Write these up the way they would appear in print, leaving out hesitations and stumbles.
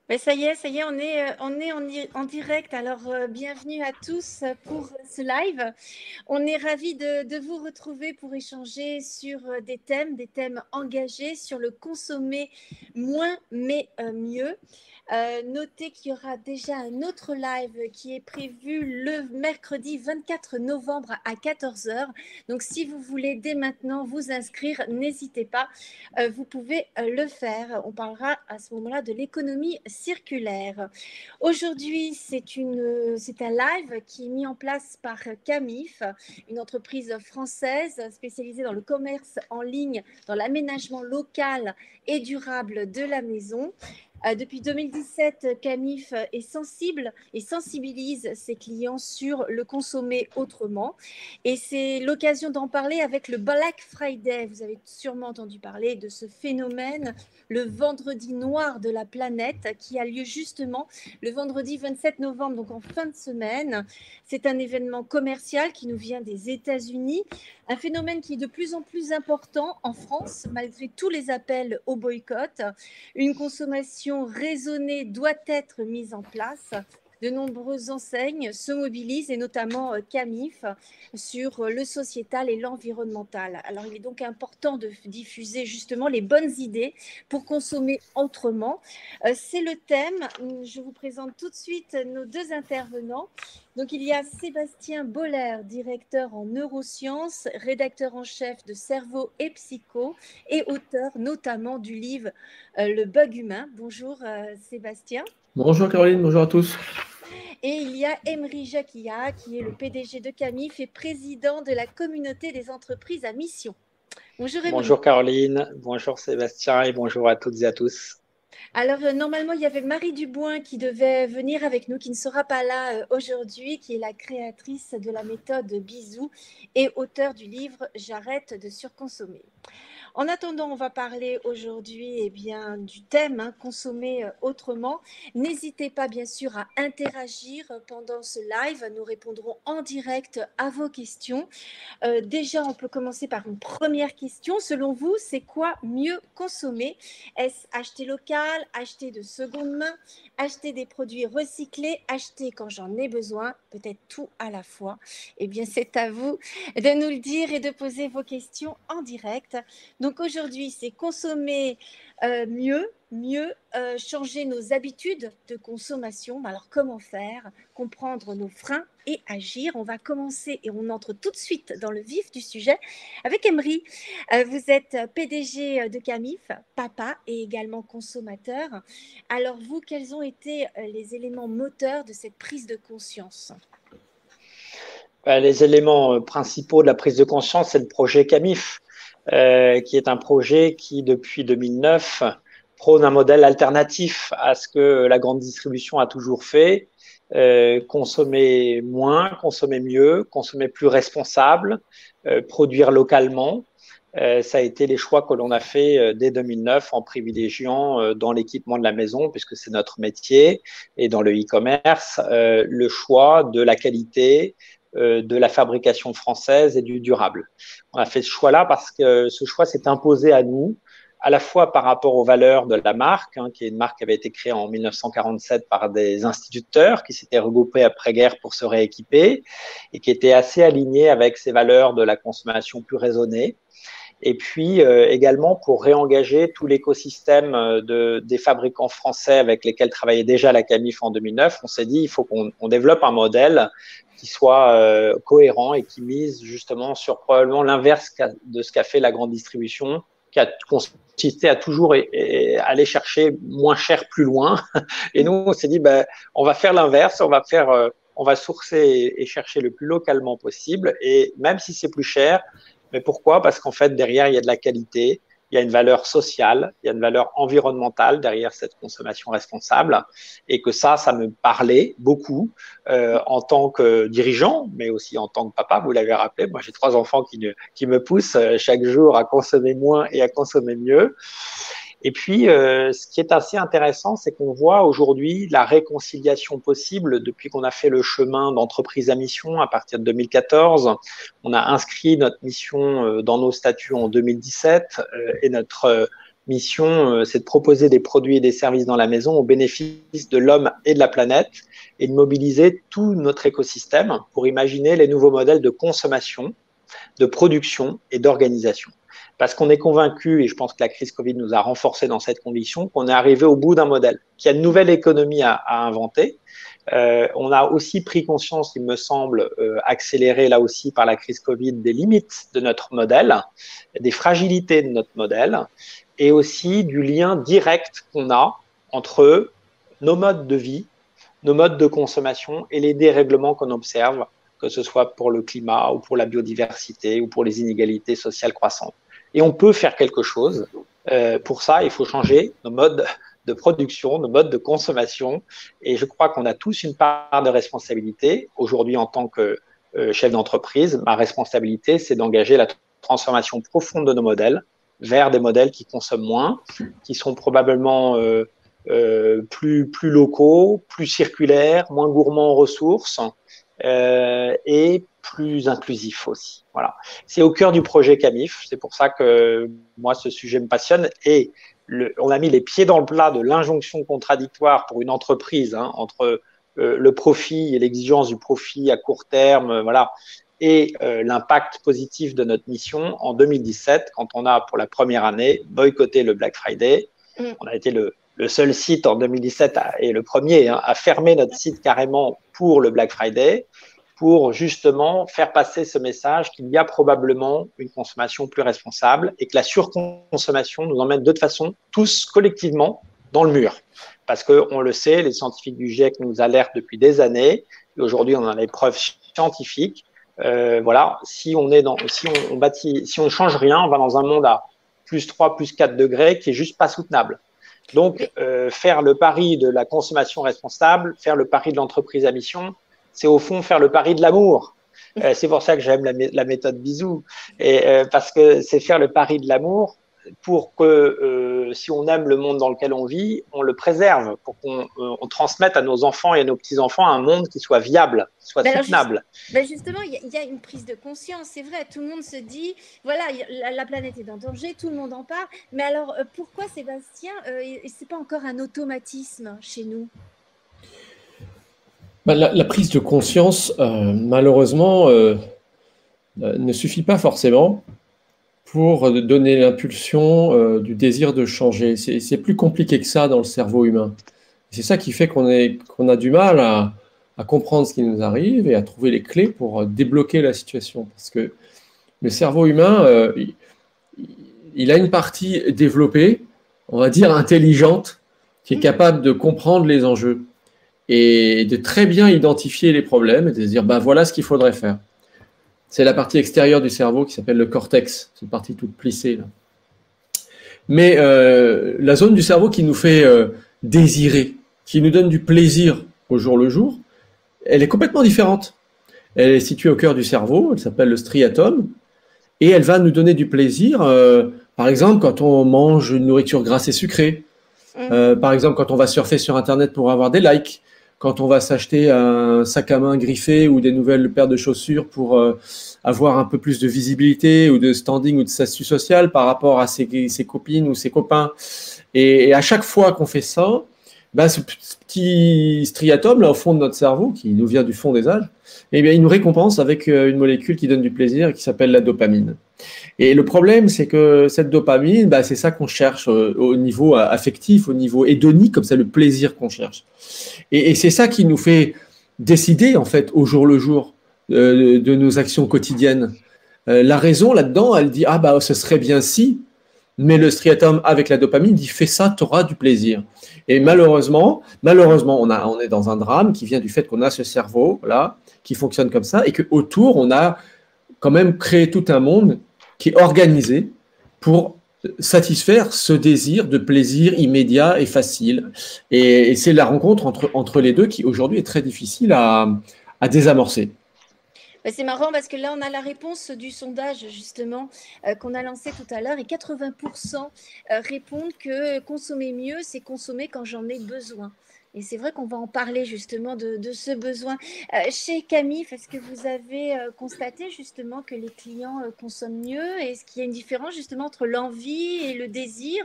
Ben ça y est, on est en direct. Alors, bienvenue à tous pour ce live. On est ravis de vous retrouver pour échanger sur des thèmes engagés sur le consommer moins mais mieux. Notez qu'il y aura déjà un autre live qui est prévu le mercredi 24 novembre à 14 heures. Donc, si vous voulez dès maintenant vous inscrire, n'hésitez pas, vous pouvez le faire. On parlera à ce moment-là de l'économie circulaire. Aujourd'hui, c'est un live qui est mis en place par Camif, une entreprise française spécialisée dans le commerce en ligne, dans l'aménagement local et durable de la maison. Depuis 2017, Camif est sensible et sensibilise ses clients sur le consommer autrement. Et c'est l'occasion d'en parler avec le Black Friday. Vous avez sûrement entendu parler de ce phénomène, le vendredi noir de la planète, qui a lieu justement le vendredi 27 novembre, donc en fin de semaine. C'est un événement commercial qui nous vient des États-Unis, un phénomène qui est de plus en plus important en France, malgré tous les appels au boycott. Une consommation raisonnée doit être mise en place. De nombreuses enseignes se mobilisent, et notamment Camif, sur le sociétal et l'environnemental. Alors, il est donc important de diffuser justement les bonnes idées pour consommer autrement. C'est le thème. Je vous présente tout de suite nos deux intervenants. Donc, il y a Sébastien Boller, directeur en neurosciences, rédacteur en chef de Cerveau et Psycho et auteur notamment du livre Le bug humain. Bonjour Sébastien. Bonjour Caroline, bonjour à tous. Et il y a Emery Jacquia, qui est le PDG de Camif et président de la communauté des entreprises à mission. Bonjour Emery. Bonjour Caroline, bonjour Sébastien et bonjour à toutes et à tous. Alors, normalement, il y avait Marie Duboin qui devait venir avec nous, qui ne sera pas là aujourd'hui, qui est la créatrice de la méthode Bisou et auteure du livre J'arrête de surconsommer. En attendant, on va parler aujourd'hui du thème consommer autrement. N'hésitez pas bien sûr à interagir pendant ce live. Nous répondrons en direct à vos questions. Déjà, on peut commencer par une première question. Selon vous, c'est quoi mieux consommer? Est-ce acheter local, acheter de seconde main, acheter des produits recyclés, acheter quand j'en ai besoin, peut-être tout à la fois? Eh bien, c'est à vous de nous le dire et de poser vos questions en direct. Donc aujourd'hui, c'est consommer mieux, changer nos habitudes de consommation. Alors comment faire? Comprendre nos freins et agir. On va commencer et on entre tout de suite dans le vif du sujet avec Emery. Vous êtes PDG de Camif, papa et également consommateur. Alors vous, quels ont été les éléments moteurs de cette prise de conscience? Les éléments principaux de la prise de conscience, c'est le projet Camif, qui est un projet qui, depuis 2009, prône un modèle alternatif à ce que la grande distribution a toujours fait. Consommer moins, consommer mieux, consommer plus responsable, produire localement. Ça a été les choix que l'on a fait dès 2009 en privilégiant dans l'équipement de la maison, puisque c'est notre métier, et dans le e-commerce, le choix de la qualité, de la fabrication française et du durable. On a fait ce choix-là parce que ce choix s'est imposé à nous, à la fois par rapport aux valeurs de la marque, qui est une marque qui avait été créée en 1947 par des instituteurs qui s'étaient regroupés après-guerre pour se rééquiper et qui étaient assez alignés avec ces valeurs de la consommation plus raisonnée. Et puis également pour réengager tout l'écosystème des fabricants français avec lesquels travaillait déjà la Camif en 2009, on s'est dit il faut qu'on développe un modèle qui soit cohérent et qui mise justement sur probablement l'inverse de ce qu'a fait la grande distribution, qui a consisté à toujours aller chercher moins cher plus loin. Et nous, on s'est dit, on va faire l'inverse, on va sourcer et chercher le plus localement possible. Et même si c'est plus cher, mais pourquoi? Parce qu'en fait, derrière, il y a de la qualité, il y a une valeur sociale, il y a une valeur environnementale derrière cette consommation responsable, et que ça me parlait beaucoup en tant que dirigeant, mais aussi en tant que papa, vous l'avez rappelé, moi j'ai 3 enfants qui me poussent chaque jour à consommer moins et à consommer mieux. Et puis, ce qui est assez intéressant, c'est qu'on voit aujourd'hui la réconciliation possible depuis qu'on a fait le chemin d'entreprise à mission à partir de 2014. On a inscrit notre mission dans nos statuts en 2017 et notre mission, c'est de proposer des produits et des services dans la maison au bénéfice de l'homme et de la planète et de mobiliser tout notre écosystème pour imaginer les nouveaux modèles de consommation, de production et d'organisation. Parce qu'on est convaincu, et je pense que la crise Covid nous a renforcé dans cette conviction, qu'on est arrivé au bout d'un modèle, qu'il y a une nouvelle économie à inventer. On a aussi pris conscience, il me semble, accéléré là aussi par la crise Covid, des limites de notre modèle, des fragilités de notre modèle, et aussi du lien direct qu'on a entre nos modes de vie, nos modes de consommation et les dérèglements qu'on observe, que ce soit pour le climat ou pour la biodiversité ou pour les inégalités sociales croissantes. Et on peut faire quelque chose. Pour ça, il faut changer nos modes de production, nos modes de consommation. Et je crois qu'on a tous une part de responsabilité. Aujourd'hui, en tant que chef d'entreprise, ma responsabilité, c'est d'engager la transformation profonde de nos modèles vers des modèles qui consomment moins, qui sont probablement plus locaux, plus circulaires, moins gourmands en ressources et plus inclusifs aussi. Voilà. C'est au cœur du projet CAMIF. C'est pour ça que moi, ce sujet me passionne. Et on a mis les pieds dans le plat de l'injonction contradictoire pour une entreprise entre le profit et l'exigence du profit à court terme, voilà, et l'impact positif de notre mission en 2017, quand on a pour la première année boycotté le Black Friday. On a été le seul site en 2017 et le premier à fermer notre site carrément pour le Black Friday, pour justement faire passer ce message qu'il y a probablement une consommation plus responsable et que la surconsommation nous emmène de toute façon tous collectivement dans le mur. Parce qu'on le sait, les scientifiques du GIEC nous alertent depuis des années et aujourd'hui on a les preuves scientifiques. Voilà, si on change rien, on va dans un monde à plus 3, plus 4 degrés qui est juste pas soutenable. Donc, faire le pari de la consommation responsable, faire le pari de l'entreprise à mission, c'est au fond faire le pari de l'amour. C'est pour ça que j'aime la méthode bisou, parce que c'est faire le pari de l'amour pour que si on aime le monde dans lequel on vit, on le préserve, pour qu'on transmette à nos enfants et à nos petits-enfants un monde qui soit viable, qui soit soutenable. Justement, il y a une prise de conscience, c'est vrai, tout le monde se dit, voilà, la planète est en danger, tout le monde en parle, mais alors pourquoi, Sébastien, c'est pas encore un automatisme chez nous? La prise de conscience, malheureusement, ne suffit pas forcément pour donner l'impulsion du désir de changer. C'est plus compliqué que ça dans le cerveau humain. C'est ça qui fait qu'on a du mal à comprendre ce qui nous arrive et à trouver les clés pour débloquer la situation. Parce que le cerveau humain, il a une partie développée, on va dire intelligente, qui est capable de comprendre les enjeux et de très bien identifier les problèmes et de se dire, ben voilà ce qu'il faudrait faire. C'est la partie extérieure du cerveau qui s'appelle le cortex, cette partie toute plissée là. Mais la zone du cerveau qui nous fait désirer, qui nous donne du plaisir au jour le jour, elle est complètement différente. Elle est située au cœur du cerveau, elle s'appelle le striatum, et elle va nous donner du plaisir, par exemple quand on mange une nourriture grasse et sucrée, par exemple quand on va surfer sur Internet pour avoir des likes, quand on va s'acheter un sac à main griffé ou des nouvelles paires de chaussures pour avoir un peu plus de visibilité ou de standing ou de statut social par rapport à ses copines ou ses copains. Et à chaque fois qu'on fait ça, ben, ce petit striatum là au fond de notre cerveau, qui nous vient du fond des âges, eh bien, il nous récompense avec une molécule qui donne du plaisir et qui s'appelle la dopamine. Et le problème, c'est que cette dopamine, bah, c'est ça qu'on cherche au niveau affectif, au niveau hédonique, comme ça, le plaisir qu'on cherche. Et c'est ça qui nous fait décider, en fait, au jour le jour de nos actions quotidiennes. La raison, là-dedans, elle dit « Ah, bah, ce serait bien si », mais le striatum, avec la dopamine, dit « Fais ça, tu auras du plaisir ». Et malheureusement, on est dans un drame qui vient du fait qu'on a ce cerveau, là, qui fonctionne comme ça, et qu'autour, on a quand même créé tout un monde qui est organisé pour satisfaire ce désir de plaisir immédiat et facile. Et c'est la rencontre entre les deux qui, aujourd'hui, est très difficile à désamorcer. C'est marrant parce que là, on a la réponse du sondage, justement, qu'on a lancé tout à l'heure, et 80% répondent que consommer mieux, c'est consommer quand j'en ai besoin. Et c'est vrai qu'on va en parler justement de ce besoin. Chez Camif, est-ce que vous avez constaté justement que les clients consomment mieux? Est-ce qu'il y a une différence justement entre l'envie et le désir?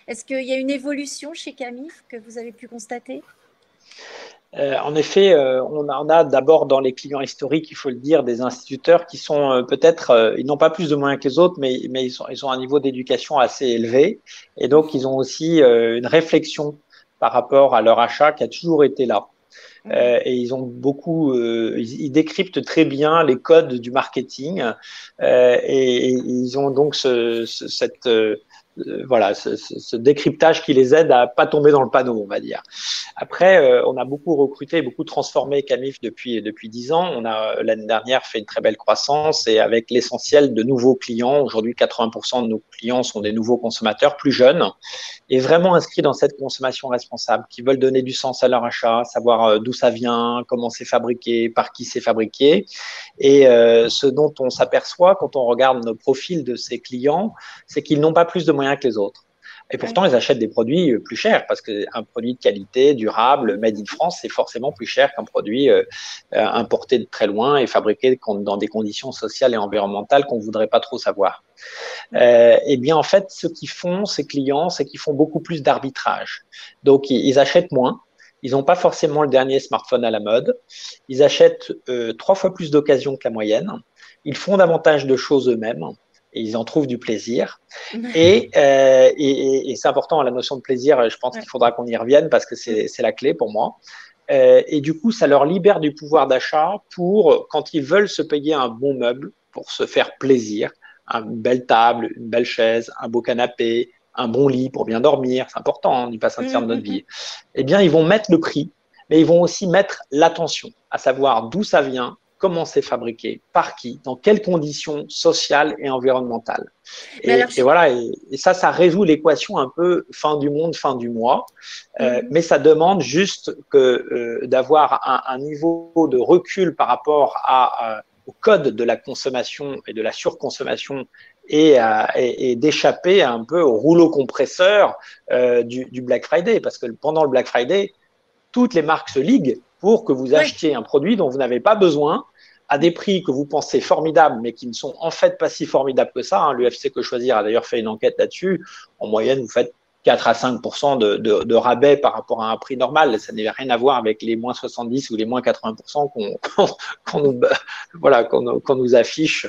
Est-ce qu'il y a une évolution chez Camif que vous avez pu constater? En effet, on en a d'abord dans les clients historiques, il faut le dire, des instituteurs qui sont peut-être, ils n'ont pas plus de moyens que les autres, mais ils ont un niveau d'éducation assez élevé. Et donc, ils ont aussi une réflexion par rapport à leur achat qui a toujours été là. Et ils ont beaucoup, ils décryptent très bien les codes du marketing et ils ont donc cette voilà, ce décryptage qui les aide à pas tomber dans le panneau, on va dire. Après, on a beaucoup recruté, beaucoup transformé Camif depuis 10 ans. On a l'année dernière fait une très belle croissance et avec l'essentiel de nouveaux clients. Aujourd'hui, 80% de nos clients sont des nouveaux consommateurs plus jeunes et vraiment inscrits dans cette consommation responsable, qui veulent donner du sens à leur achat, savoir d'où ça vient, comment c'est fabriqué, par qui c'est fabriqué. Et ce dont on s'aperçoit quand on regarde nos profils de ces clients, c'est qu'ils n'ont pas plus de moyens que les autres. Et pourtant, ils achètent des produits plus chers parce qu'un produit de qualité, durable, made in France, c'est forcément plus cher qu'un produit importé de très loin et fabriqué dans des conditions sociales et environnementales qu'on ne voudrait pas trop savoir. Eh bien, en fait, ce qu'ils font, ces clients, c'est qu'ils font beaucoup plus d'arbitrage. Donc, ils achètent moins. Ils n'ont pas forcément le dernier smartphone à la mode. Ils achètent 3 fois plus d'occasions que la moyenne. Ils font davantage de choses eux-mêmes. Et ils en trouvent du plaisir. Et c'est important, la notion de plaisir, je pense qu'il faudra qu'on y revienne parce que c'est la clé pour moi. Et du coup, ça leur libère du pouvoir d'achat pour, quand ils veulent se payer un bon meuble, pour se faire plaisir, une belle table, une belle chaise, un beau canapé, un bon lit pour bien dormir, c'est important, on y passe un tiers de notre vie. Eh bien, ils vont mettre le prix, mais ils vont aussi mettre l'attention, à savoir d'où ça vient, comment c'est fabriqué, par qui, dans quelles conditions sociales et environnementales. Et voilà, et ça résout l'équation un peu fin du monde, fin du mois. Mais ça demande juste d'avoir un niveau de recul par rapport au code de la consommation et de la surconsommation et d'échapper un peu au rouleau compresseur du Black Friday. Parce que pendant le Black Friday, toutes les marques se liguent pour que vous achetiez un produit dont vous n'avez pas besoin à des prix que vous pensez formidables, mais qui ne sont en fait pas si formidables que ça. L'UFC Que Choisir a d'ailleurs fait une enquête là-dessus. En moyenne, vous faites 4 à 5% de rabais par rapport à un prix normal. Ça n'a rien à voir avec les moins 70 ou les moins 80% qu'on nous affiche,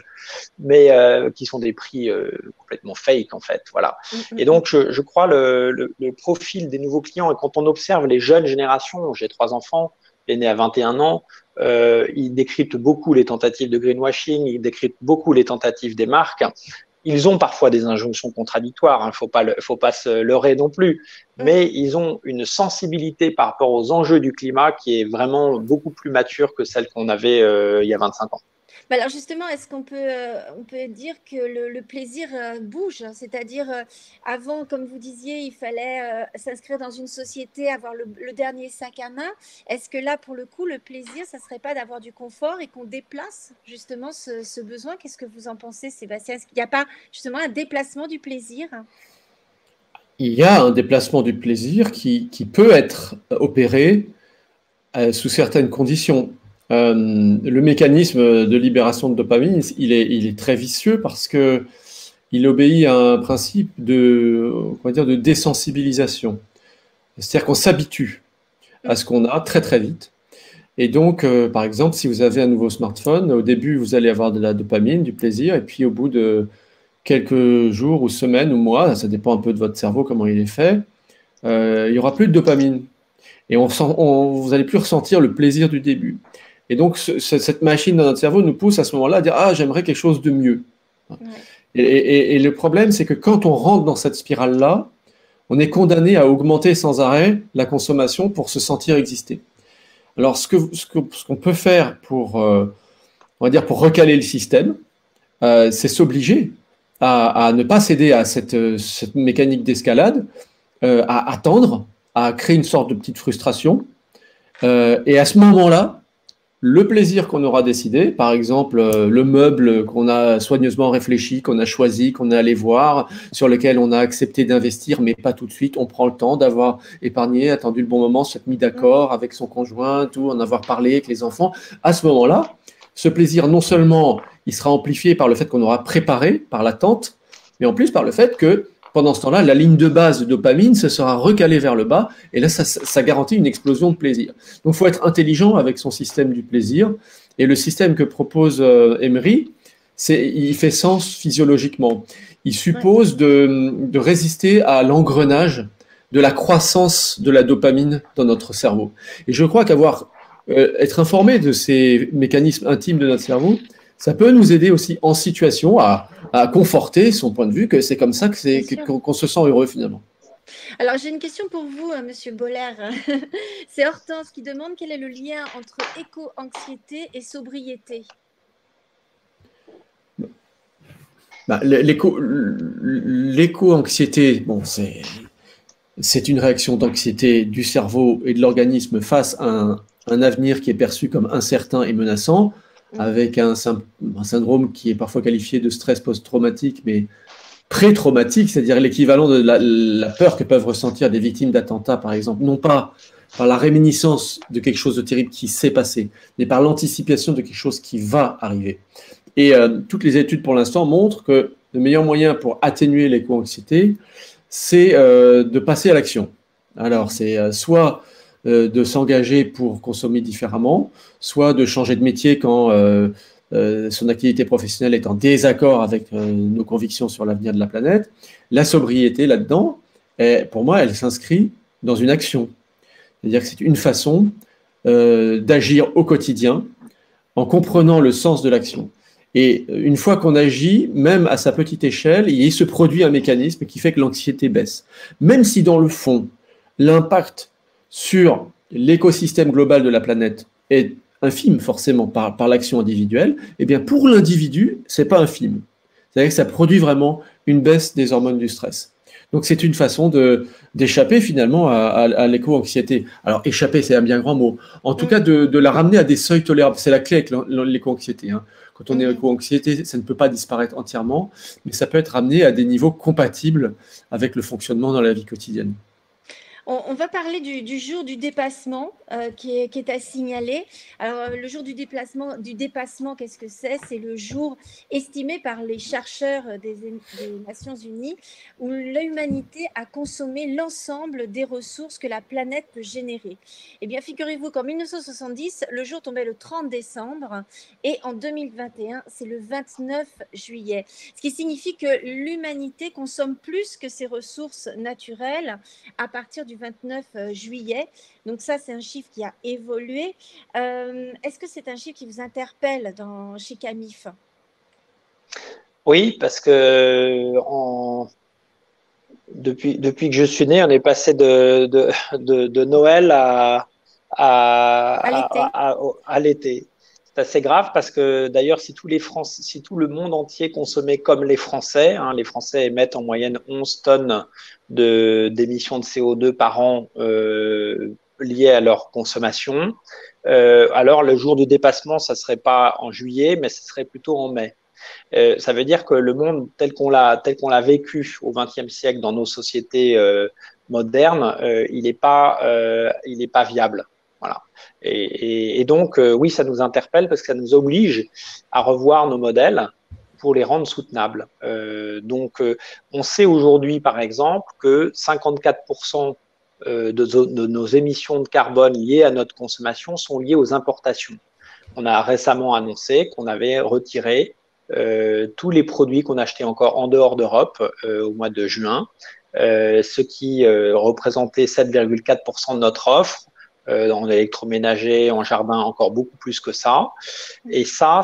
mais qui sont des prix complètement fake en fait. Voilà. Et donc, je crois le profil des nouveaux clients, et quand on observe les jeunes générations, j'ai 3 enfants, l'aîné à 21 ans, ils décryptent beaucoup les tentatives de greenwashing, ils décryptent beaucoup les tentatives des marques. Ils ont parfois des injonctions contradictoires, il ne faut pas se leurrer non plus, mais ils ont une sensibilité par rapport aux enjeux du climat qui est vraiment beaucoup plus mature que celle qu'on avait il y a 25 ans. Alors justement, est-ce qu'on peut dire que le plaisir bouge? C'est-à-dire, avant, comme vous disiez, il fallait s'inscrire dans une société, avoir le dernier sac à main. Est-ce que là, pour le coup, le plaisir, ça ne serait pas d'avoir du confort et qu'on déplace justement ce besoin? Qu'est-ce que vous en pensez, Sébastien? Est-ce qu'il n'y a pas justement un déplacement du plaisir? Il y a un déplacement du plaisir qui peut être opéré sous certaines conditions. Le mécanisme de libération de dopamine, il est très vicieux parce que il obéit à un principe de désensibilisation. C'est-à-dire qu'on s'habitue à ce qu'on a très très vite. Et donc, par exemple, si vous avez un nouveau smartphone, au début, vous allez avoir de la dopamine, du plaisir, et puis au bout de quelques jours ou semaines ou mois, ça dépend un peu de votre cerveau, comment il est fait, il n'y aura plus de dopamine. Et vous n'allez plus ressentir le plaisir du début. Et donc, cette machine dans notre cerveau nous pousse à ce moment-là à dire « Ah, j'aimerais quelque chose de mieux. » Et le problème, c'est que quand on rentre dans cette spirale-là, on est condamné à augmenter sans arrêt la consommation pour se sentir exister. Alors, ce qu'on peut faire pour recaler le système, c'est s'obliger à ne pas céder à cette mécanique d'escalade, à attendre, à créer une sorte de petite frustration. Et à ce moment-là, le plaisir qu'on aura décidé, par exemple le meuble qu'on a soigneusement réfléchi, qu'on a choisi, qu'on est allé voir, sur lequel on a accepté d'investir, mais pas tout de suite. On prend le temps d'avoir épargné, attendu le bon moment, s'être mis d'accord avec son conjoint, tout, en avoir parlé avec les enfants. À ce moment-là, ce plaisir, non seulement il sera amplifié par le fait qu'on aura préparé, par l'attente, mais en plus par le fait que pendant ce temps-là, la ligne de base de dopamine se sera recalée vers le bas, et là, ça garantit une explosion de plaisir. Donc, il faut être intelligent avec son système du plaisir, et le système que propose Emery, il fait sens physiologiquement. Il suppose de résister à l'engrenage de la croissance de la dopamine dans notre cerveau. Et je crois être informé de ces mécanismes intimes de notre cerveau, ça peut nous aider aussi en situation à conforter son point de vue que c'est comme ça qu'on se sent heureux finalement. Alors, j'ai une question pour vous, Monsieur Boller. C'est Hortense qui demande quel est le lien entre éco-anxiété et sobriété. L'éco-anxiété, bon, c'est une réaction d'anxiété du cerveau et de l'organisme face à un avenir qui est perçu comme incertain et menaçant, avec un syndrome qui est parfois qualifié de stress post-traumatique, mais pré-traumatique, c'est-à-dire l'équivalent de la peur que peuvent ressentir des victimes d'attentats, par exemple, non pas par la réminiscence de quelque chose de terrible qui s'est passé, mais par l'anticipation de quelque chose qui va arriver. Et toutes les études pour l'instant montrent que le meilleur moyen pour atténuer l'éco-anxiété, c'est de passer à l'action. Alors, c'est soit de s'engager pour consommer différemment, soit de changer de métier quand son activité professionnelle est en désaccord avec nos convictions sur l'avenir de la planète. La sobriété là-dedans, pour moi, elle s'inscrit dans une action. C'est-à-dire que c'est une façon d'agir au quotidien en comprenant le sens de l'action. Et une fois qu'on agit, même à sa petite échelle, il se produit un mécanisme qui fait que l'anxiété baisse. Même si dans le fond, l'impact sur l'écosystème global de la planète est infime forcément par l'action individuelle, eh bien pour l'individu, c'est pas infime. C'est-à-dire que ça produit vraiment une baisse des hormones du stress. Donc c'est une façon d'échapper finalement à l'éco-anxiété. Alors échapper, c'est un bien grand mot. En tout cas, de la ramener à des seuils tolérables. C'est la clé avec l'éco-anxiété. Hein. Quand on est éco-anxiété, ça ne peut pas disparaître entièrement, mais ça peut être ramené à des niveaux compatibles avec le fonctionnement dans la vie quotidienne. On va parler du jour du dépassement qui est à signaler. Alors, le jour du dépassement, qu'est-ce que c'est? C'est le jour estimé par les chercheurs des Nations Unies où l'humanité a consommé l'ensemble des ressources que la planète peut générer. Eh bien, figurez-vous qu'en 1970, le jour tombait le 30 décembre et en 2021, c'est le 29 juillet. Ce qui signifie que l'humanité consomme plus que ses ressources naturelles à partir du 29 juillet. Donc ça, c'est un chiffre qui a évolué. Est-ce que c'est un chiffre qui vous interpelle chez Camif? Oui, parce que depuis que je suis né, on est passé de Noël à l'été. C'est assez grave parce que d'ailleurs, si tout le monde entier consommait comme les Français, hein, les Français émettent en moyenne 11 tonnes d'émissions de CO2 par an liées à leur consommation. Alors, le jour du dépassement, ça ne serait pas en juillet, mais ce serait plutôt en mai. Ça veut dire que le monde tel qu'on l'a vécu au XXe siècle dans nos sociétés modernes, il n'est pas viable. Voilà. Et donc, oui, ça nous interpelle parce que ça nous oblige à revoir nos modèles pour les rendre soutenables. Donc, on sait aujourd'hui, par exemple, que 54% de nos émissions de carbone liées à notre consommation sont liées aux importations. On a récemment annoncé qu'on avait retiré tous les produits qu'on achetait encore en dehors d'Europe au mois de juin, ce qui représentait 7,4% de notre offre. En électroménager, en jardin, encore beaucoup plus que ça. Et ça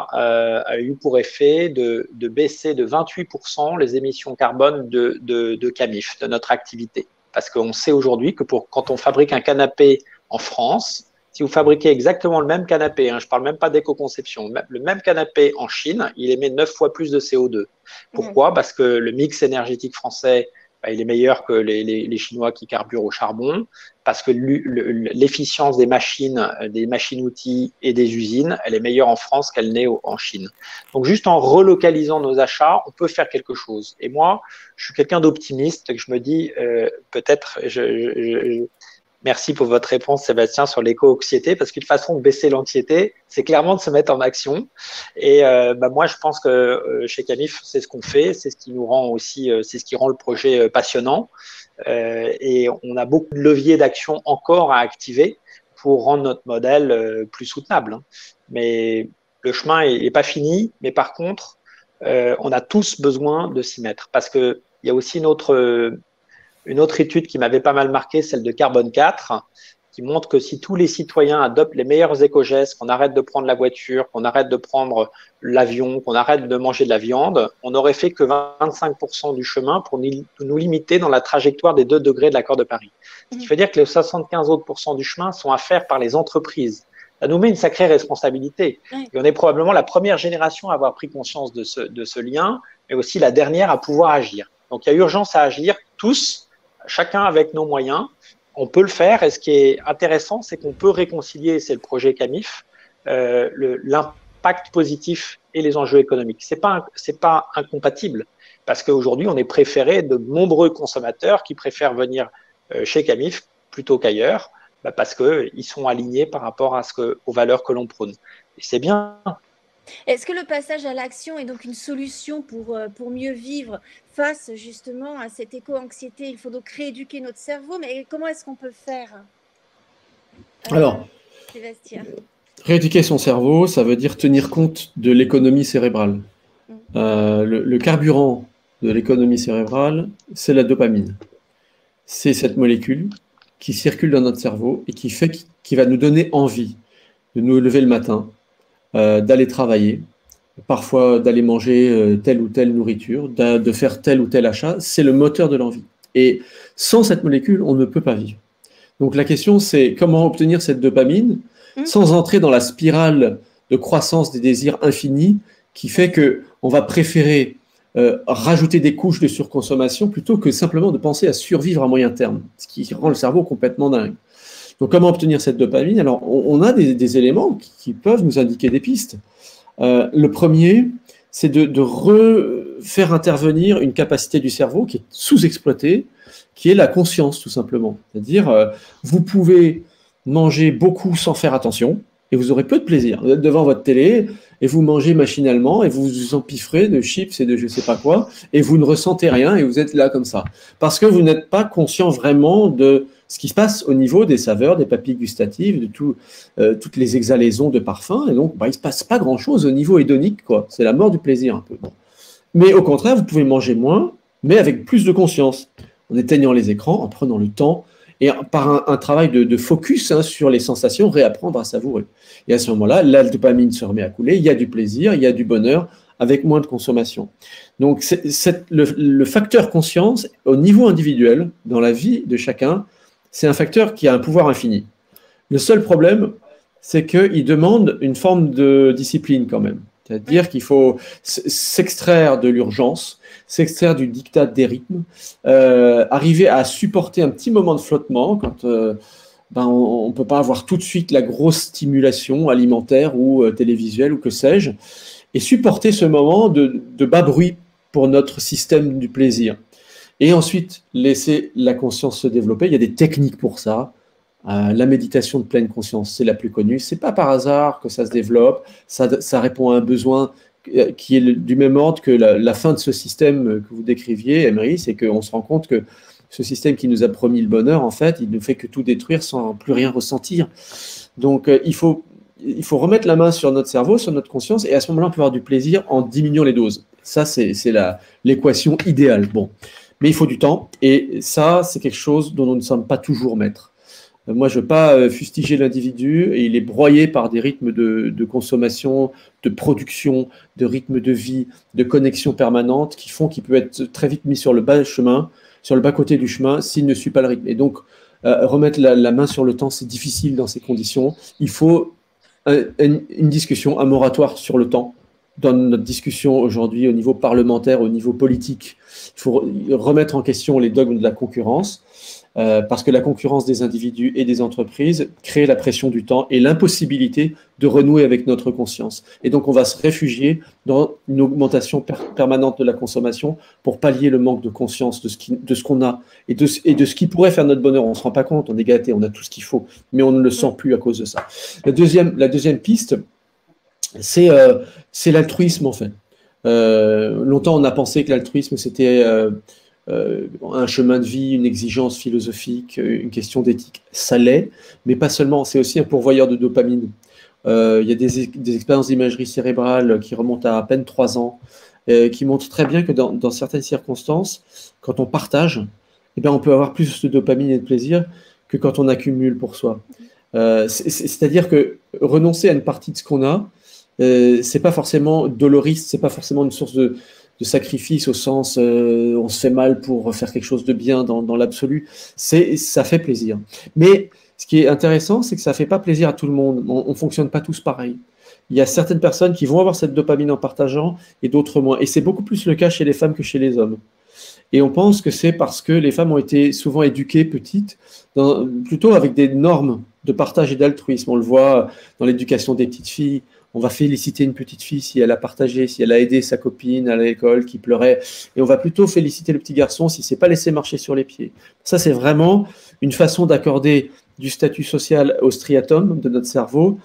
a eu pour effet de baisser de 28% les émissions carbone de Camif, de notre activité. Parce qu'on sait aujourd'hui que quand on fabrique un canapé en France, si vous fabriquez exactement le même canapé, hein, je ne parle même pas d'éco-conception, le même canapé en Chine, il émet 9 fois plus de CO2. Pourquoi? Parce que le mix énergétique français il est meilleur que les Chinois qui carburent au charbon, parce que l'efficience des machines-outils et des usines, elle est meilleure en France qu'elle n'est en Chine. Donc, juste en relocalisant nos achats, on peut faire quelque chose. Et moi, je suis quelqu'un d'optimiste, que je me dis, peut-être, merci pour votre réponse, Sébastien, sur l'éco-anxiété, parce qu'une façon de baisser l'anxiété, c'est clairement de se mettre en action. Et moi, je pense que chez Camif, c'est ce qu'on fait, c'est ce qui nous rend aussi, c'est ce qui rend le projet passionnant. Et on a beaucoup de leviers d'action encore à activer pour rendre notre modèle plus soutenable. Mais le chemin n'est pas fini, mais par contre, on a tous besoin de s'y mettre, parce qu'il y a aussi une autre étude qui m'avait pas mal marqué, celle de Carbone 4, qui montre que si tous les citoyens adoptent les meilleurs éco-gestes, qu'on arrête de prendre la voiture, qu'on arrête de prendre l'avion, qu'on arrête de manger de la viande, on n'aurait fait que 25% du chemin pour nous limiter dans la trajectoire des 2 degrés de l'accord de Paris. Ce qui veut dire que les 75 autres % du chemin sont à faire par les entreprises. Ça nous met une sacrée responsabilité. Et on est probablement la première génération à avoir pris conscience de ce lien, mais aussi la dernière à pouvoir agir. Donc il y a urgence à agir, tous, chacun avec nos moyens. On peut le faire, et ce qui est intéressant, c'est qu'on peut réconcilier, c'est le projet Camif, l'impact positif et les enjeux économiques. C'est pas incompatible, parce qu'aujourd'hui, on est préféré de nombreux consommateurs qui préfèrent venir chez Camif plutôt qu'ailleurs, parce qu'ils sont alignés par rapport aux valeurs que l'on prône. Et c'est bien. Est-ce que le passage à l'action est donc une solution pour mieux vivre face justement à cette éco-anxiété? Il faut donc rééduquer notre cerveau, mais comment est-ce qu'on peut faire? Alors, Sébastien. Rééduquer son cerveau, ça veut dire tenir compte de l'économie cérébrale. Le carburant de l'économie cérébrale, c'est la dopamine. C'est cette molécule qui circule dans notre cerveau et qui va nous donner envie de nous lever le matin, d'aller travailler, parfois d'aller manger telle ou telle nourriture, de faire tel ou tel achat. C'est le moteur de l'envie. Et sans cette molécule, on ne peut pas vivre. Donc la question, c'est comment obtenir cette dopamine sans entrer dans la spirale de croissance des désirs infinis qui fait qu'on va préférer rajouter des couches de surconsommation plutôt que simplement de penser à survivre à moyen terme, ce qui rend le cerveau complètement dingue. Donc, comment obtenir cette dopamine? Alors, on a des éléments qui peuvent nous indiquer des pistes. Le premier, c'est de refaire intervenir une capacité du cerveau qui est sous-exploitée, qui est la conscience, tout simplement. C'est-à-dire, vous pouvez manger beaucoup sans faire attention, et vous aurez peu de plaisir. Vous êtes devant votre télé, et vous mangez machinalement, et vous vous empiffrez de chips et de je sais pas quoi, et vous ne ressentez rien, et vous êtes là comme ça. Parce que vous n'êtes pas conscient vraiment de ce qui se passe au niveau des saveurs, des papilles gustatives, de toutes les exhalaisons de parfums, et donc il ne se passe pas grand-chose au niveau hédonique, quoi. C'est la mort du plaisir un peu. Bon. Mais au contraire, vous pouvez manger moins, mais avec plus de conscience, en éteignant les écrans, en prenant le temps, et par un travail de focus sur les sensations, réapprendre à savourer. Et à ce moment-là, la dopamine se remet à couler, il y a du plaisir, il y a du bonheur, avec moins de consommation. Donc le facteur conscience, au niveau individuel, dans la vie de chacun, c'est un facteur qui a un pouvoir infini. Le seul problème, c'est qu'il demande une forme de discipline quand même. C'est-à-dire qu'il faut s'extraire de l'urgence, s'extraire du diktat des rythmes, arriver à supporter un petit moment de flottement quand on ne peut pas avoir tout de suite la grosse stimulation alimentaire ou télévisuelle ou que sais-je, et supporter ce moment de bas bruit pour notre système du plaisir. Et ensuite, laisser la conscience se développer. Il y a des techniques pour ça. La méditation de pleine conscience, c'est la plus connue. Ce n'est pas par hasard que ça se développe. Ça répond à un besoin qui est du même ordre que la fin de ce système que vous décriviez, Emery. C'est qu'on se rend compte que ce système qui nous a promis le bonheur, en fait, il ne fait que tout détruire sans plus rien ressentir. Donc, il faut remettre la main sur notre cerveau, sur notre conscience, et à ce moment-là, on peut avoir du plaisir en diminuant les doses. Ça, c'est l'équation idéale. Bon. Mais il faut du temps, et ça, c'est quelque chose dont nous ne sommes pas toujours maîtres. Moi, je ne veux pas fustiger l'individu, et il est broyé par des rythmes de consommation, de production, de rythmes de vie, de connexion permanente, qui font qu'il peut être très vite mis sur le bas chemin, sur le bas côté du chemin, s'il ne suit pas le rythme. Et donc, remettre la main sur le temps, c'est difficile dans ces conditions. Il faut une discussion, un moratoire sur le temps, dans notre discussion aujourd'hui au niveau parlementaire, au niveau politique. Il faut remettre en question les dogmes de la concurrence, parce que la concurrence des individus et des entreprises crée la pression du temps et l'impossibilité de renouer avec notre conscience. Et donc, on va se réfugier dans une augmentation permanente de la consommation pour pallier le manque de conscience de ce qu'on a et de ce qui pourrait faire notre bonheur. On ne se rend pas compte, on est gâté, on a tout ce qu'il faut, mais on ne le sent plus à cause de ça. La deuxième piste, c'est l'altruisme, en fait. Longtemps, on a pensé que l'altruisme, c'était un chemin de vie, une exigence philosophique, une question d'éthique. Ça l'est, mais pas seulement, c'est aussi un pourvoyeur de dopamine. Il y a des expériences d'imagerie cérébrale qui remontent à peine 3 ans, qui montrent très bien que dans certaines circonstances, quand on partage, eh bien, on peut avoir plus de dopamine et de plaisir que quand on accumule pour soi. C'est-à-dire que renoncer à une partie de ce qu'on a, c'est pas forcément doloriste, c'est pas forcément une source de sacrifice au sens on se fait mal pour faire quelque chose de bien dans l'absolu. Ça fait plaisir. Mais ce qui est intéressant, c'est que ça fait pas plaisir à tout le monde. On fonctionne pas tous pareil. Il y a certaines personnes qui vont avoir cette dopamine en partageant et d'autres moins. Et c'est beaucoup plus le cas chez les femmes que chez les hommes. Et on pense que c'est parce que les femmes ont été souvent éduquées petites, plutôt avec des normes de partage et d'altruisme. On le voit dans l'éducation des petites filles. On va féliciter une petite fille si elle a partagé, si elle a aidé sa copine à l'école qui pleurait. Et on va plutôt féliciter le petit garçon s'il ne s'est pas laissé marcher sur les pieds. Ça, c'est vraiment une façon d'accorder du statut social au striatum de notre cerveau,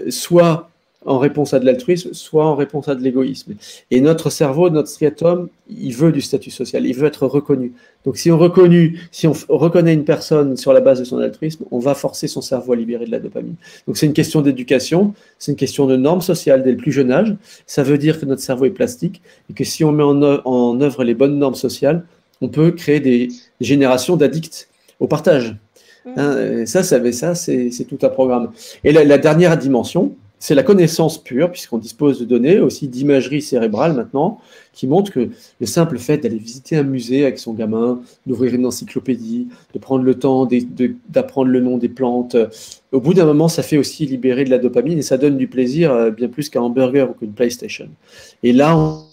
soit en réponse à de l'altruisme, soit en réponse à de l'égoïsme. Et notre cerveau, notre striatum, il veut du statut social, il veut être reconnu. Donc si on reconnaît une personne sur la base de son altruisme, on va forcer son cerveau à libérer de la dopamine. Donc c'est une question d'éducation, c'est une question de normes sociales dès le plus jeune âge. Ça veut dire que notre cerveau est plastique et que si on met en œuvre les bonnes normes sociales, on peut créer des générations d'addicts au partage. Hein, ça c'est tout un programme. Et la dernière dimension, c'est la connaissance pure, puisqu'on dispose de données, aussi d'imagerie cérébrale maintenant, qui montre que le simple fait d'aller visiter un musée avec son gamin, d'ouvrir une encyclopédie, de prendre le temps d'apprendre le nom des plantes, au bout d'un moment, ça fait aussi libérer de la dopamine et ça donne du plaisir bien plus qu'un hamburger ou qu'une PlayStation. Et là, en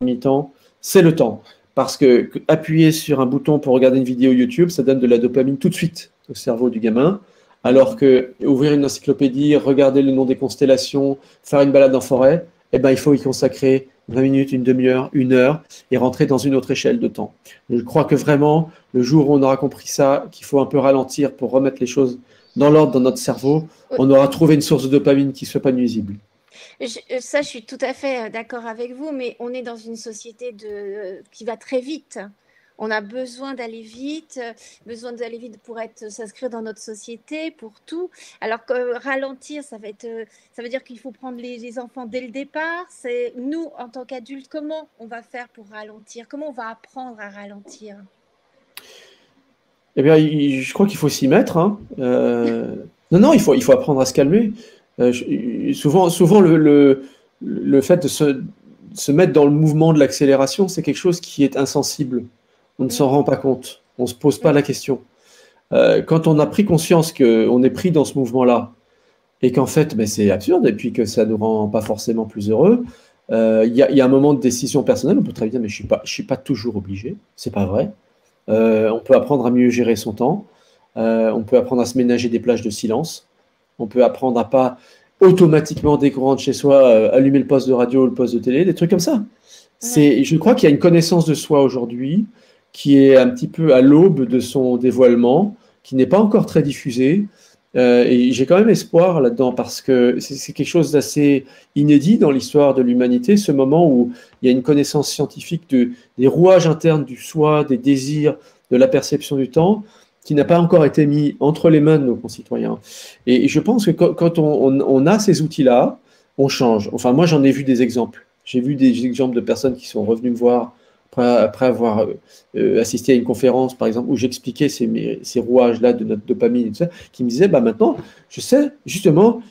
même temps, c'est le temps. Parce que appuyer sur un bouton pour regarder une vidéo YouTube, ça donne de la dopamine tout de suite au cerveau du gamin. Alors que ouvrir une encyclopédie, regarder le nom des constellations, faire une balade en forêt, eh ben, il faut y consacrer 20 minutes, une demi-heure, 1 heure et rentrer dans une autre échelle de temps. Je crois que vraiment, le jour où on aura compris ça, qu'il faut un peu ralentir pour remettre les choses dans l'ordre dans notre cerveau, on aura trouvé une source de dopamine qui ne soit pas nuisible. Ça, je suis tout à fait d'accord avec vous, mais on est dans une société qui va très vite. On a besoin d'aller vite pour s'inscrire dans notre société, pour tout. Alors que ralentir, ça veut dire qu'il faut prendre les enfants dès le départ. C'est nous, en tant qu'adultes, comment on va faire pour ralentir? Comment on va apprendre à ralentir? Eh bien, je crois qu'il faut s'y mettre. Hein. Non, il faut apprendre à se calmer. Souvent le fait de se mettre dans le mouvement de l'accélération, c'est quelque chose qui est insensible. On ne s'en rend pas compte, on ne se pose pas la question. Quand on a pris conscience qu'on est pris dans ce mouvement-là, et qu'en fait, c'est absurde, et puis que ça ne nous rend pas forcément plus heureux, il y a un moment de décision personnelle, on peut très bien dire, mais je suis pas toujours obligé, c'est pas vrai. On peut apprendre à mieux gérer son temps, on peut apprendre à se ménager des plages de silence, on peut apprendre à pas automatiquement, dès qu'on rentre chez soi, allumer le poste de radio, le poste de télé, des trucs comme ça. Je crois qu'il y a une connaissance de soi aujourd'hui qui est un petit peu à l'aube de son dévoilement, qui n'est pas encore très diffusé. Et j'ai quand même espoir là-dedans, parce que c'est quelque chose d'assez inédit dans l'histoire de l'humanité, ce moment où il y a une connaissance scientifique des rouages internes du soi, des désirs, de la perception du temps, qui n'a pas encore été mis entre les mains de nos concitoyens. Et je pense que quand on a ces outils-là, on change. Enfin, moi, j'en ai vu des exemples. J'ai vu des exemples de personnes qui sont revenues me voir après avoir assisté à une conférence, par exemple, où j'expliquais ces rouages-là de notre dopamine et tout ça, qui me disaient, maintenant, je sais, justement,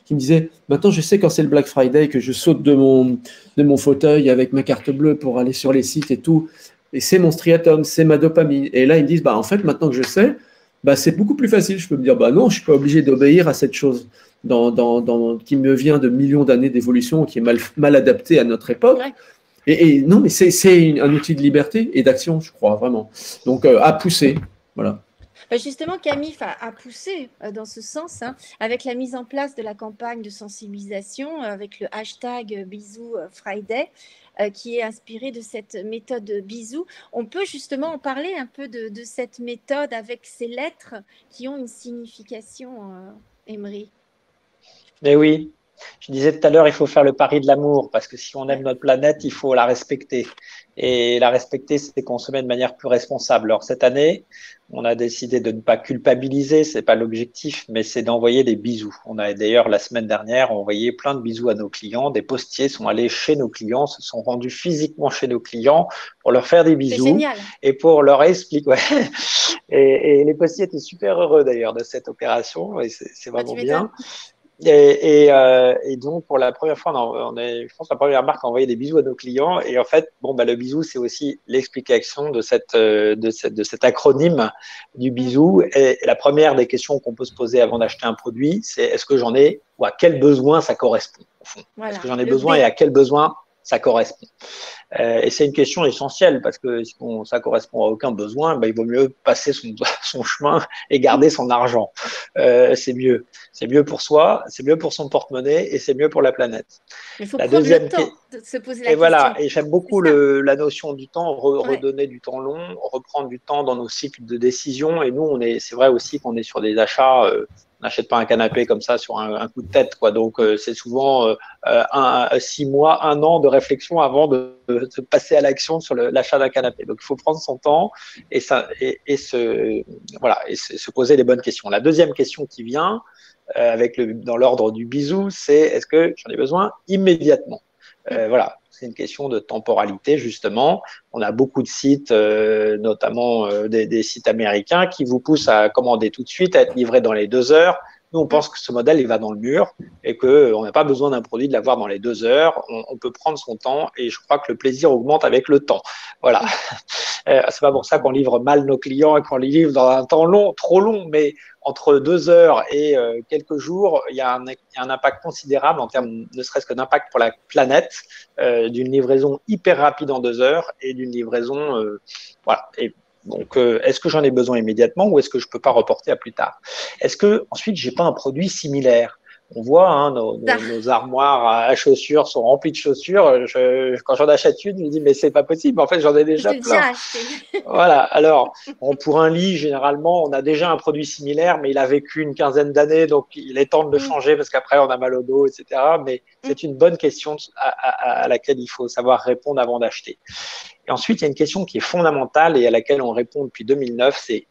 maintenant, je sais quand c'est le Black Friday que je saute de mon fauteuil avec ma carte bleue pour aller sur les sites et tout, et c'est mon striatum, c'est ma dopamine. Et là, ils me disent, en fait, maintenant que je sais, bah, c'est beaucoup plus facile. Je peux me dire, bah non, je suis pas obligé d'obéir à cette chose qui me vient de millions d'années d'évolution, qui est mal adaptée à notre époque. Ouais. Et non, mais c'est un outil de liberté et d'action, je crois, vraiment. Donc, à pousser, voilà. Justement, Camif a poussé dans ce sens, hein, avec la mise en place de la campagne de sensibilisation, avec le hashtag Bisous Friday, qui est inspiré de cette méthode Bisous. On peut justement en parler un peu de cette méthode avec ces lettres qui ont une signification, Emery. Mais oui, je disais tout à l'heure, il faut faire le pari de l'amour, parce que si on aime notre planète, il faut la respecter. Et la respecter, c'est consommer de manière plus responsable. Alors cette année, on a décidé de ne pas culpabiliser, c'est pas l'objectif, mais c'est d'envoyer des bisous. On a d'ailleurs la semaine dernière envoyé plein de bisous à nos clients. Des postiers sont allés chez nos clients, se sont rendus physiquement chez nos clients pour leur faire des bisous. C'est génial. Et pour leur expliquer. Ouais. Et les postiers étaient super heureux d'ailleurs de cette opération, et c'est vraiment bien. Et donc, pour la première fois, on est, je pense, la première marque à envoyer des bisous à nos clients. Et en fait, bon, bah, le bisou, c'est aussi l'explication de cet acronyme du bisou. Et la première des questions qu'on peut se poser avant d'acheter un produit, c'est est-ce que j'en ai ou à quel besoin ça correspond, au fond. Voilà, est-ce que j'en ai besoin et à quel besoin ça correspond. Et c'est une question essentielle parce que si ça correspond à aucun besoin, bah, il vaut mieux passer son chemin et garder son argent. C'est mieux. C'est mieux pour soi, c'est mieux pour son porte-monnaie et c'est mieux pour la planète. Il faut prendre le temps de se poser la question. Voilà, et j'aime beaucoup la notion du temps, redonner du temps long, reprendre du temps dans nos cycles de décision. Et nous, c'est vrai aussi qu'on est sur des achats. On n'achète pas un canapé comme ça sur un coup de tête, quoi. Donc c'est souvent 6 mois, 1 an de réflexion avant de passer à l'action sur l'achat d'un canapé. Donc il faut prendre son temps et se poser les bonnes questions. La deuxième question qui vient dans l'ordre du bisou, c'est est-ce que j'en ai besoin immédiatement? Voilà, c'est une question de temporalité justement. On a beaucoup de sites, notamment des sites américains, qui vous poussent à commander tout de suite, à être livré dans les 2 heures. Nous, on pense que ce modèle, il va dans le mur et qu'on n'a pas besoin d'un produit de l'avoir dans les 2 heures. On peut prendre son temps et je crois que le plaisir augmente avec le temps. Voilà. C'est pas pour ça qu'on livre mal nos clients et qu'on les livre dans un temps long, trop long, mais entre 2 heures et quelques jours, il y a un impact considérable en termes, ne serait-ce que d'impact pour la planète, d'une livraison hyper rapide en 2 heures et d'une livraison, voilà. Et donc, est-ce que j'en ai besoin immédiatement ou est-ce que je peux pas reporter à plus tard? Est-ce que ensuite j'ai pas un produit similaire? On voit nos armoires à chaussures sont remplies de chaussures. Quand j'en achète une, je me dis mais c'est pas possible. En fait, j'en ai déjà plein. Voilà. Alors, pour un lit, généralement, on a déjà un produit similaire, mais il a vécu une quinzaine d'années, donc il est temps de le changer parce qu'après on a mal au dos, etc. Mais c'est une bonne question à laquelle il faut savoir répondre avant d'acheter. Et ensuite, il y a une question qui est fondamentale et à laquelle on répond depuis 2009, c'est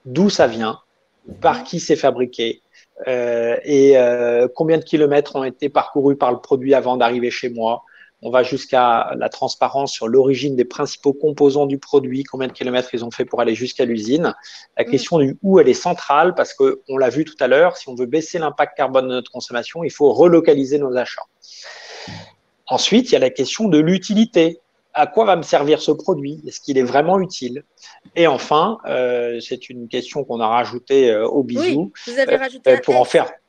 d'où ça vient, par qui c'est fabriqué, combien de kilomètres ont été parcourus par le produit avant d'arriver chez moi. On va jusqu'à la transparence sur l'origine des principaux composants du produit, combien de kilomètres ils ont fait pour aller jusqu'à l'usine. La question du où, elle est centrale parce qu'on l'a vu tout à l'heure, si on veut baisser l'impact carbone de notre consommation, il faut relocaliser nos achats. Ensuite, il y a la question de l'utilité. À quoi va me servir ce produit? Est-ce qu'il est vraiment utile? Et enfin, c'est une question qu'on a rajoutée au bisou. Oui, vous avez rajouté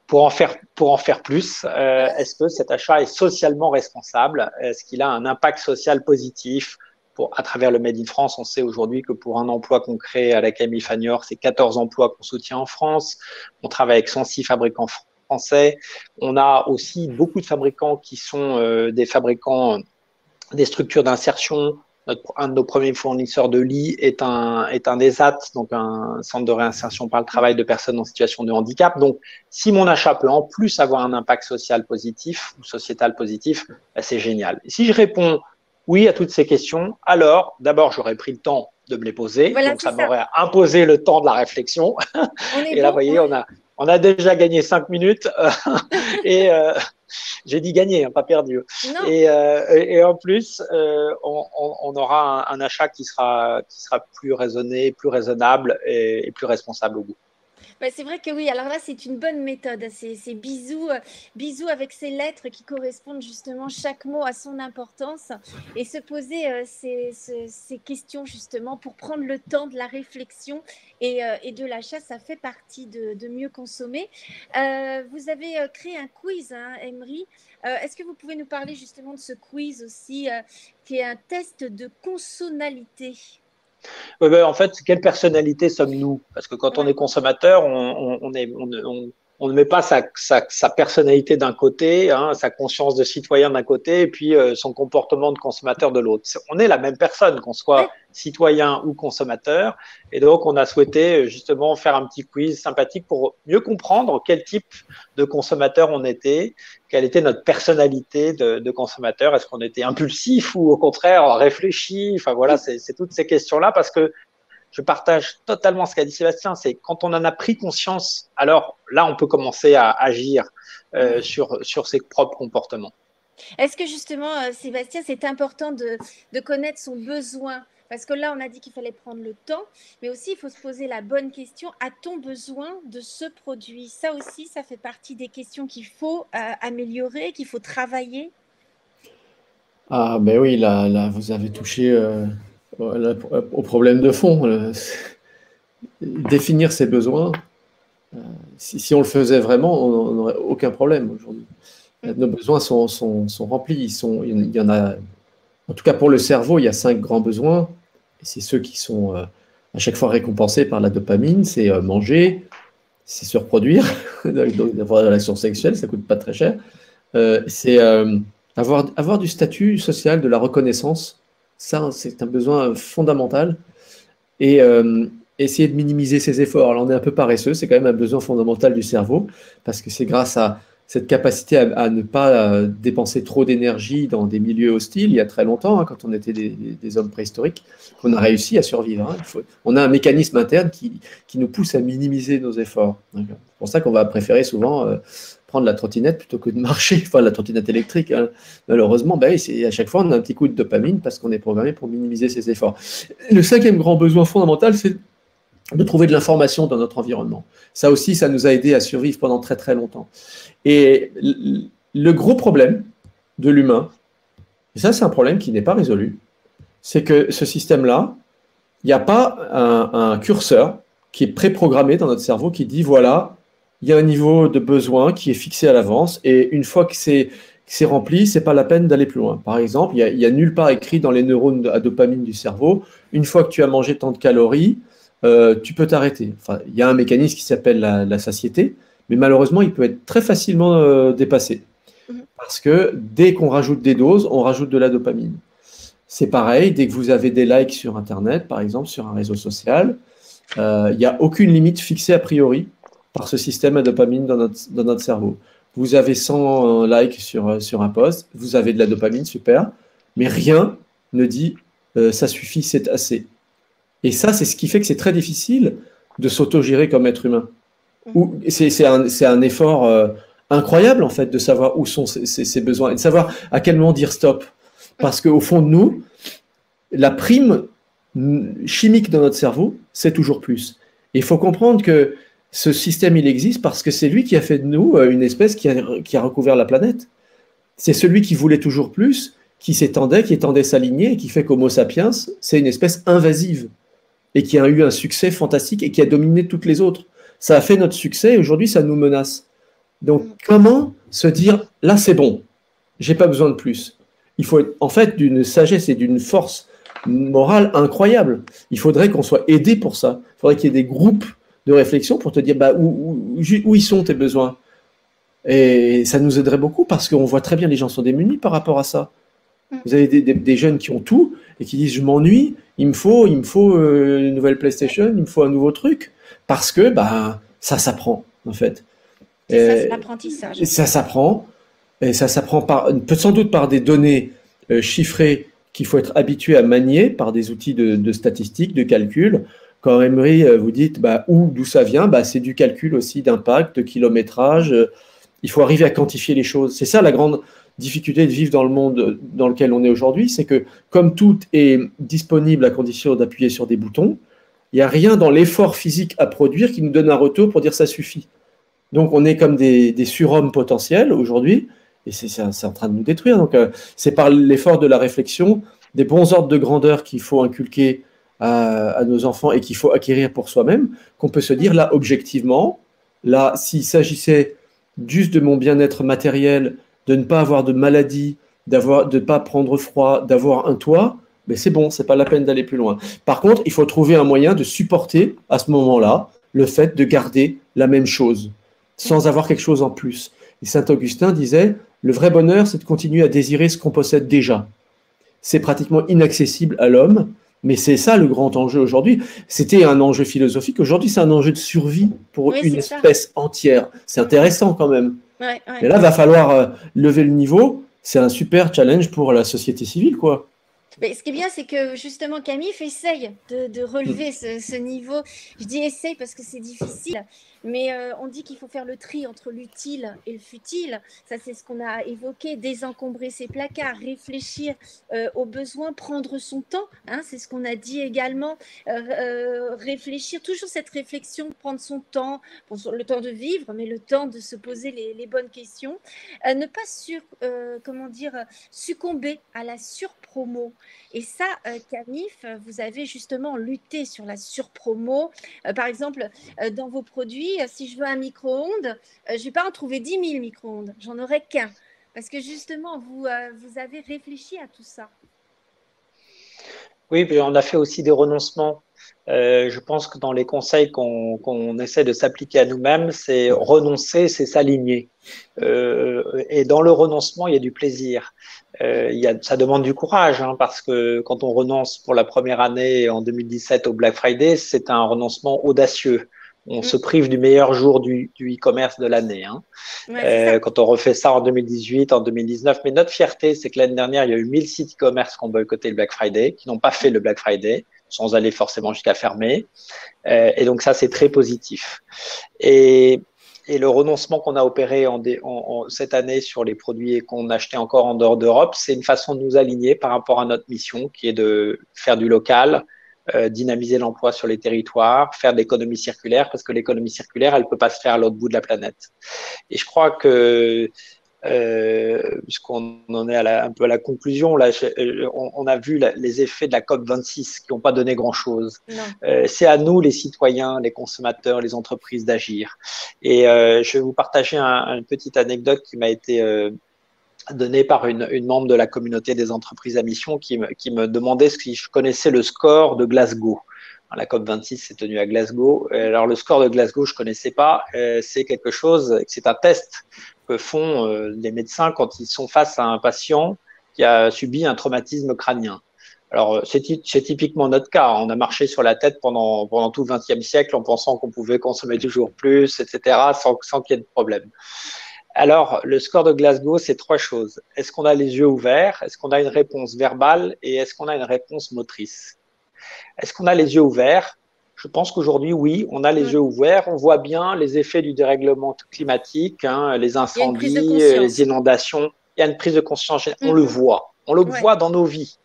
pour en faire plus. Est-ce que cet achat est socialement responsable? Est-ce qu'il a un impact social positif? À travers le Made in France, on sait aujourd'hui que pour un emploi qu'on crée à la Camif à Niort, c'est 14 emplois qu'on soutient en France. On travaille avec 106 fabricants français. On a aussi beaucoup de fabricants qui sont des fabricants des structures d'insertion. Un de nos premiers fournisseurs de lits est un ESAT, donc un centre de réinsertion par le travail de personnes en situation de handicap. Donc, si mon achat peut en plus avoir un impact social positif ou sociétal positif, c'est génial. Et si je réponds oui à toutes ces questions, alors d'abord, j'aurais pris le temps de me les poser. Voilà, donc, ça m'aurait imposé le temps de la réflexion. Et là, vous voyez, on a déjà gagné 5 minutes et j'ai dit gagner, hein, pas perdu. Et en plus, on aura un achat qui sera plus raisonné, plus raisonnable et plus responsable au bout. Bah, c'est vrai que oui, alors là, c'est une bonne méthode. C'est bisous, bisous avec ces lettres qui correspondent justement chaque mot à son importance et se poser ces questions justement pour prendre le temps de la réflexion et de l'achat, ça fait partie de mieux consommer. Vous avez créé un quiz, hein, Emery. Est-ce que vous pouvez nous parler justement de ce quiz aussi, qui est un test de consonnalité? Ouais, ben, en fait, quelle personnalité sommes-nous? Parce que quand on Ouais. est consommateur, on ne met pas sa personnalité d'un côté, hein, sa conscience de citoyen d'un côté, et puis son comportement de consommateur de l'autre. On est la même personne, qu'on Ouais. soit citoyen ou consommateur. Et donc, on a souhaité justement faire un petit quiz sympathique pour mieux comprendre quel type de consommateur on était, quelle était notre personnalité de consommateur. Est-ce qu'on était impulsif ou au contraire réfléchi? Enfin voilà, c'est toutes ces questions-là parce que je partage totalement ce qu'a dit Sébastien. C'est quand on en a pris conscience, alors là, on peut commencer à agir sur ses propres comportements. Est-ce que justement, Sébastien, c'est important de connaître son besoin? Parce que là, on a dit qu'il fallait prendre le temps, mais aussi, il faut se poser la bonne question. A-t-on besoin de ce produit? Ça aussi, ça fait partie des questions qu'il faut améliorer, qu'il faut travailler. Ah, ben oui, là vous avez touché au problème de fond. Définir ses besoins, si on le faisait vraiment, on n'aurait aucun problème aujourd'hui. Nos besoins sont remplis. Il y en a, en tout cas pour le cerveau, il y a 5 grands besoins. Et c'est ceux qui sont à chaque fois récompensés par la dopamine. C'est manger, c'est se reproduire, donc avoir des relations sexuelles, ça ne coûte pas très cher. C'est avoir du statut social, de la reconnaissance. Ça, c'est un besoin fondamental. Et essayer de minimiser ses efforts. Alors, on est un peu paresseux, c'est quand même un besoin fondamental du cerveau, parce que c'est grâce à cette capacité à ne pas dépenser trop d'énergie dans des milieux hostiles, il y a très longtemps, hein, quand on était des hommes préhistoriques, qu'on a réussi à survivre. Hein. On a un mécanisme interne qui nous pousse à minimiser nos efforts. C'est pour ça qu'on va préférer souvent prendre la trottinette plutôt que de marcher, enfin la trottinette électrique. Hein. Malheureusement, ben, à chaque fois, on a un petit coup de dopamine parce qu'on est programmé pour minimiser ses efforts. Le 5e grand besoin fondamental, c'est de trouver de l'information dans notre environnement. Ça aussi, ça nous a aidé à survivre pendant très très longtemps. Et le gros problème de l'humain, et ça c'est un problème qui n'est pas résolu, c'est que ce système-là, il n'y a pas un curseur qui est préprogrammé dans notre cerveau qui dit voilà, il y a un niveau de besoin qui est fixé à l'avance et une fois que c'est rempli, c'est pas la peine d'aller plus loin. Par exemple, il y a nulle part écrit dans les neurones à dopamine du cerveau, une fois que tu as mangé tant de calories, tu peux t'arrêter. Enfin, il y a un mécanisme qui s'appelle la satiété, mais malheureusement, il peut être très facilement dépassé. Parce que dès qu'on rajoute des doses, on rajoute de la dopamine. C'est pareil, dès que vous avez des likes sur Internet, par exemple, sur un réseau social, il n'y a aucune limite fixée a priori par ce système à dopamine dans notre cerveau. Vous avez 100 likes sur un post, vous avez de la dopamine, super, mais rien ne dit ça suffit, c'est assez. Et ça, c'est ce qui fait que c'est très difficile de s'auto-gérer comme être humain. C'est un effort incroyable, en fait, de savoir où sont ses besoins et de savoir à quel moment dire stop. Parce qu'au fond de nous, la prime chimique dans notre cerveau, c'est toujours plus. Et il faut comprendre que ce système, il existe parce que c'est lui qui a fait de nous une espèce qui a recouvert la planète. C'est celui qui voulait toujours plus, qui étendait sa lignée et qui fait qu'Homo sapiens, c'est une espèce invasive et qui a eu un succès fantastique et qui a dominé toutes les autres. Ça a fait notre succès et aujourd'hui, ça nous menace. Donc, comment se dire, là, c'est bon, j'ai pas besoin de plus. Il faut être, en fait, d'une sagesse et d'une force morale incroyable. Il faudrait qu'on soit aidé pour ça. Il faudrait qu'il y ait des groupes de réflexion pour te dire, bah, où ils sont tes besoins. Et ça nous aiderait beaucoup parce qu'on voit très bien les gens sont démunis par rapport à ça. Vous avez des jeunes qui ont tout et qui disent je m'ennuie, il me faut une nouvelle PlayStation, il me faut un nouveau truc parce que bah ça s'apprend en fait. C'est l'apprentissage. Ça s'apprend et ça s'apprend sans doute par des données chiffrées qu'il faut être habitué à manier par des outils de statistiques, de calcul. Quand Emery vous dites bah, d'où ça vient, bah, c'est du calcul aussi d'impact, de kilométrage. Il faut arriver à quantifier les choses. C'est ça la grande difficulté de vivre dans le monde dans lequel on est aujourd'hui, c'est que comme tout est disponible à condition d'appuyer sur des boutons, il n'y a rien dans l'effort physique à produire qui nous donne un retour pour dire ça suffit. Donc, on est comme des surhommes potentiels aujourd'hui, et c'est en train de nous détruire. Donc, c'est par l'effort de la réflexion, des bons ordres de grandeur qu'il faut inculquer à nos enfants et qu'il faut acquérir pour soi-même, qu'on peut se dire, là, objectivement, là, s'il s'agissait juste de mon bien-être matériel, de ne pas avoir de maladie, de ne pas prendre froid, d'avoir un toit, mais c'est bon, c'est pas la peine d'aller plus loin. Par contre, il faut trouver un moyen de supporter à ce moment-là le fait de garder la même chose, sans avoir quelque chose en plus. Et Saint Augustin disait, le vrai bonheur, c'est de continuer à désirer ce qu'on possède déjà. C'est pratiquement inaccessible à l'homme, mais c'est ça le grand enjeu aujourd'hui. C'était un enjeu philosophique, aujourd'hui c'est un enjeu de survie pour une espèce entière. C'est intéressant quand même. Ouais. Mais là, il va falloir lever le niveau. C'est un super challenge pour la société civile, quoi. Mais ce qui est bien, c'est que justement, Camif essaye de relever ce niveau. Je dis essaye parce que c'est difficile, mais on dit qu'il faut faire le tri entre l'utile et le futile. Ça, c'est ce qu'on a évoqué, désencombrer ses placards, réfléchir aux besoins, prendre son temps. Hein, c'est ce qu'on a dit également. Réfléchir, toujours cette réflexion, prendre son temps, le temps de vivre, mais le temps de se poser les bonnes questions. Ne pas succomber à la surpromo. Et ça, Camif, vous avez justement lutté sur la surpromo. Par exemple, dans vos produits, si je veux un micro-ondes, je ne vais pas en trouver 10 000 micro-ondes, j'en aurai qu'un. Parce que justement, vous avez réfléchi à tout ça. Oui, puis on a fait aussi des renoncements. Je pense que dans les conseils qu'on essaie de s'appliquer à nous-mêmes, c'est renoncer, c'est s'aligner. Et dans le renoncement, il y a du plaisir. Ça demande du courage, hein, parce que quand on renonce pour la première année en 2017 au Black Friday, c'est un renoncement audacieux. On se prive du meilleur jour du e-commerce de l'année. Hein. Quand on refait ça en 2018, en 2019. Mais notre fierté, c'est que l'année dernière, il y a eu 1000 sites e-commerce qui ont boycotté le Black Friday, qui n'ont pas fait le Black Friday, sans aller forcément jusqu'à fermer. Et donc ça, c'est très positif. Et le renoncement qu'on a opéré cette année sur les produits qu'on achetait encore en dehors d'Europe, c'est une façon de nous aligner par rapport à notre mission, qui est de faire du local, dynamiser l'emploi sur les territoires, faire de l'économie circulaire, parce que l'économie circulaire, elle peut pas se faire à l'autre bout de la planète. Et je crois que puisqu'on en est un peu à la conclusion, là, on a vu les effets de la COP26 qui n'ont pas donné grand-chose. C'est à nous, les citoyens, les consommateurs, les entreprises d'agir. Et je vais vous partager une petite anecdote qui m'a été donnée par une membre de la communauté des entreprises à mission qui me demandait si je connaissais le score de Glasgow. La COP26 s'est tenue à Glasgow. Alors, le score de Glasgow, je ne connaissais pas. C'est quelque chose, c'est un test que font les médecins quand ils sont face à un patient qui a subi un traumatisme crânien. Alors, c'est typiquement notre cas. On a marché sur la tête pendant tout le XXe siècle en pensant qu'on pouvait consommer toujours plus, etc., sans qu'il y ait de problème. Alors, le score de Glasgow, c'est 3 choses. Est-ce qu'on a les yeux ouverts? Est-ce qu'on a une réponse verbale? Et est-ce qu'on a une réponse motrice? Est-ce qu'on a les yeux ouverts? Je pense qu'aujourd'hui, oui, on a les yeux ouverts. On voit bien les effets du dérèglement climatique, hein, les incendies, les inondations. Il y a une prise de conscience. On le voit. On le voit dans nos vies.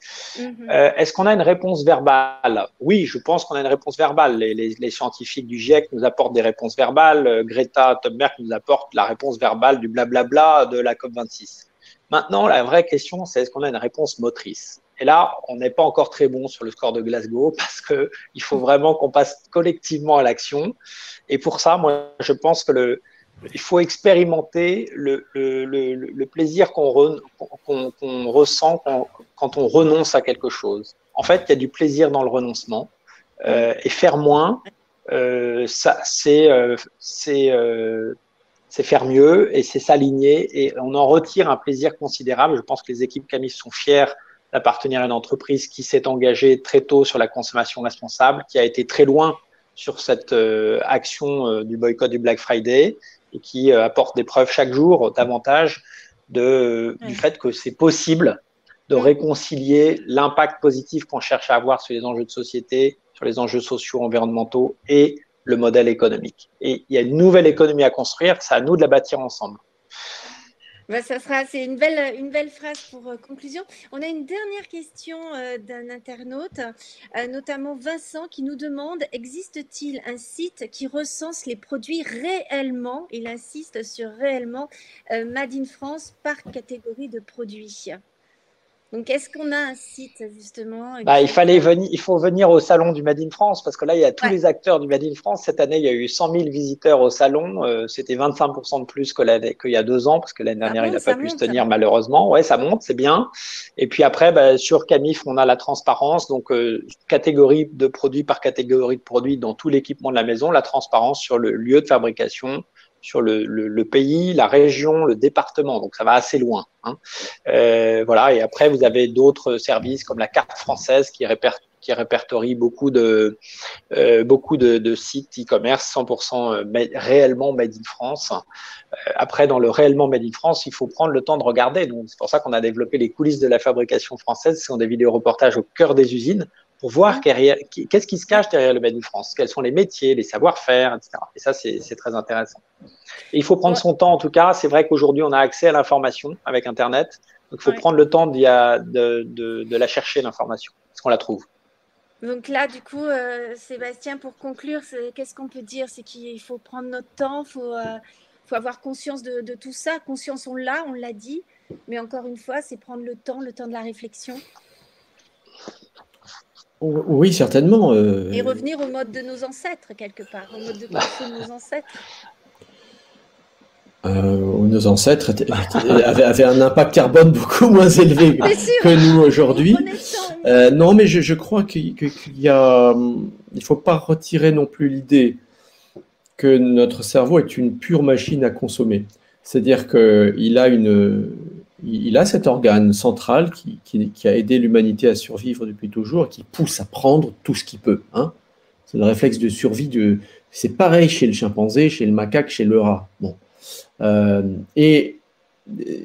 Est-ce qu'on a une réponse verbale? Oui, je pense qu'on a une réponse verbale. Les scientifiques du GIEC nous apportent des réponses verbales. Greta Thunberg nous apporte la réponse verbale du blablabla de la COP26. Maintenant, la vraie question, c'est est-ce qu'on a une réponse motrice? Et là, on n'est pas encore très bon sur le score de Glasgow parce qu'il faut vraiment qu'on passe collectivement à l'action. Et pour ça, moi, je pense que il faut expérimenter le plaisir qu'on ressent quand on renonce à quelque chose. En fait, il y a du plaisir dans le renoncement. Et faire moins, c'est faire mieux et c'est s'aligner. Et on en retire un plaisir considérable. Je pense que les équipes Camif sont fières d'appartenir à une entreprise qui s'est engagée très tôt sur la consommation responsable, qui a été très loin sur cette action du boycott du Black Friday et qui apporte des preuves chaque jour davantage du fait que c'est possible de réconcilier l'impact positif qu'on cherche à avoir sur les enjeux de société, sur les enjeux sociaux, environnementaux et le modèle économique. Et il y a une nouvelle économie à construire, c'est à nous de la bâtir ensemble. Bah, c'est une belle phrase pour conclusion. On a une dernière question d'un internaute, notamment Vincent, qui nous demande: existe-t-il un site qui recense les produits réellement, il insiste sur réellement, Made in France par catégorie de produits? Donc, est-ce qu'on a un site justement il faut venir au salon du Made in France parce que là, il y a tous Ouais. les acteurs du Made in France. Cette année, il y a eu 100 000 visiteurs au salon. C'était 25% de plus qu'il y a 2 ans parce que l'année dernière, il n'a pas pu se tenir malheureusement. Ouais, ça monte, c'est bien. Et puis après, sur Camif, on a la transparence. Donc, catégorie de produits par catégorie de produits dans tout l'équipement de la maison, la transparence sur le lieu de fabrication, sur le pays, la région, le département. Donc, ça va assez loin. Voilà. Et après, vous avez d'autres services comme la carte française qui répertorie beaucoup de sites e-commerce 100% réellement made in France. Après, dans le réellement made in France, il faut prendre le temps de regarder. Donc, c'est pour ça qu'on a développé les coulisses de la fabrication française. Ce sont des vidéos-reportages au cœur des usines pour voir qu'est-ce qui se cache derrière le made in France, quels sont les métiers, les savoir-faire, etc. Et ça, c'est très intéressant. Et il faut prendre son temps, en tout cas. C'est vrai qu'aujourd'hui, on a accès à l'information avec Internet. Donc, il faut prendre le temps de la chercher, l'information, parce qu'on la trouve. Donc là, du coup, Sébastien, pour conclure, qu'est-ce qu'on peut dire? C'est qu'il faut prendre notre temps, faut avoir conscience de tout ça. Conscience, on l'a dit. Mais encore une fois, c'est prendre le temps de la réflexion. Oui, certainement. Et revenir au mode de nos ancêtres, quelque part, au mode de pensée de nos ancêtres. Nos ancêtres avaient un impact carbone beaucoup moins élevé que nous aujourd'hui. Non, mais je crois qu'il ne faut pas retirer non plus l'idée que notre cerveau est une pure machine à consommer. C'est-à-dire qu'il a cet organe central qui a aidé l'humanité à survivre depuis toujours et qui pousse à prendre tout ce qu'il peut. Hein. C'est le réflexe de survie. C'est pareil chez le chimpanzé, chez le macaque, chez le rat. Bon. Et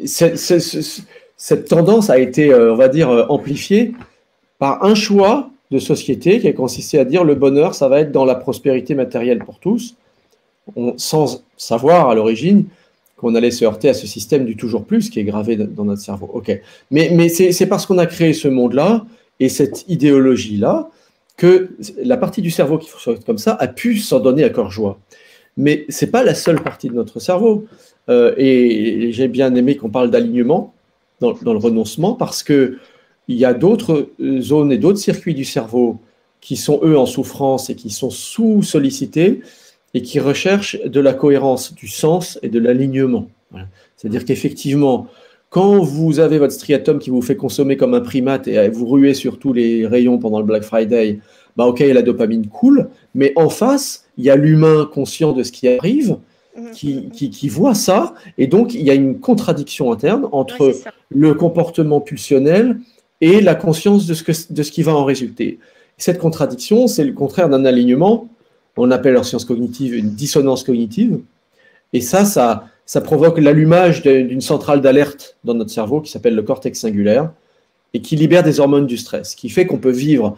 cette tendance a été, on va dire, amplifiée par un choix de société qui a consisté à dire le bonheur, ça va être dans la prospérité matérielle pour tous, sans savoir à l'origine qu'on allait se heurter à ce système du toujours plus qui est gravé dans notre cerveau. Ok, mais c'est parce qu'on a créé ce monde-là et cette idéologie-là que la partie du cerveau qui fonctionne comme ça a pu s'en donner à cœur joie. Mais ce n'est pas la seule partie de notre cerveau. Et j'ai bien aimé qu'on parle d'alignement dans le renoncement parce qu'il y a d'autres zones et d'autres circuits du cerveau qui sont, eux, en souffrance et qui sont sous-sollicités et qui recherchent de la cohérence, du sens et de l'alignement. Voilà. C'est-à-dire qu'effectivement, quand vous avez votre striatum qui vous fait consommer comme un primate et vous ruez sur tous les rayons pendant le Black Friday, bah ok, la dopamine coule, mais en face, il y a l'humain conscient de ce qui arrive, qui voit ça, et donc il y a une contradiction interne entre le comportement pulsionnel et la conscience de ce qui va en résulter. Cette contradiction, c'est le contraire d'un alignement, on appelle en sciences cognitives une dissonance cognitive, et ça provoque l'allumage d'une centrale d'alerte dans notre cerveau qui s'appelle le cortex singulaire, et qui libère des hormones du stress, qui fait qu'on peut vivre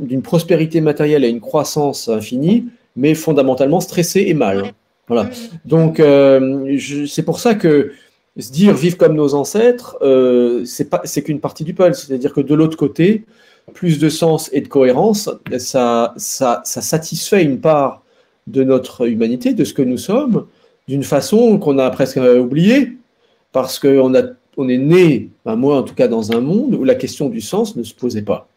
d'une prospérité matérielle et une croissance infinie, mais fondamentalement stressé et mal. Voilà. Donc, c'est pour ça que se dire vivre comme nos ancêtres, c'est qu'une partie du puzzle. C'est-à-dire que de l'autre côté, plus de sens et de cohérence, ça satisfait une part de notre humanité, de ce que nous sommes, d'une façon qu'on a presque oubliée, parce qu'on est né, moi en tout cas, dans un monde où la question du sens ne se posait pas.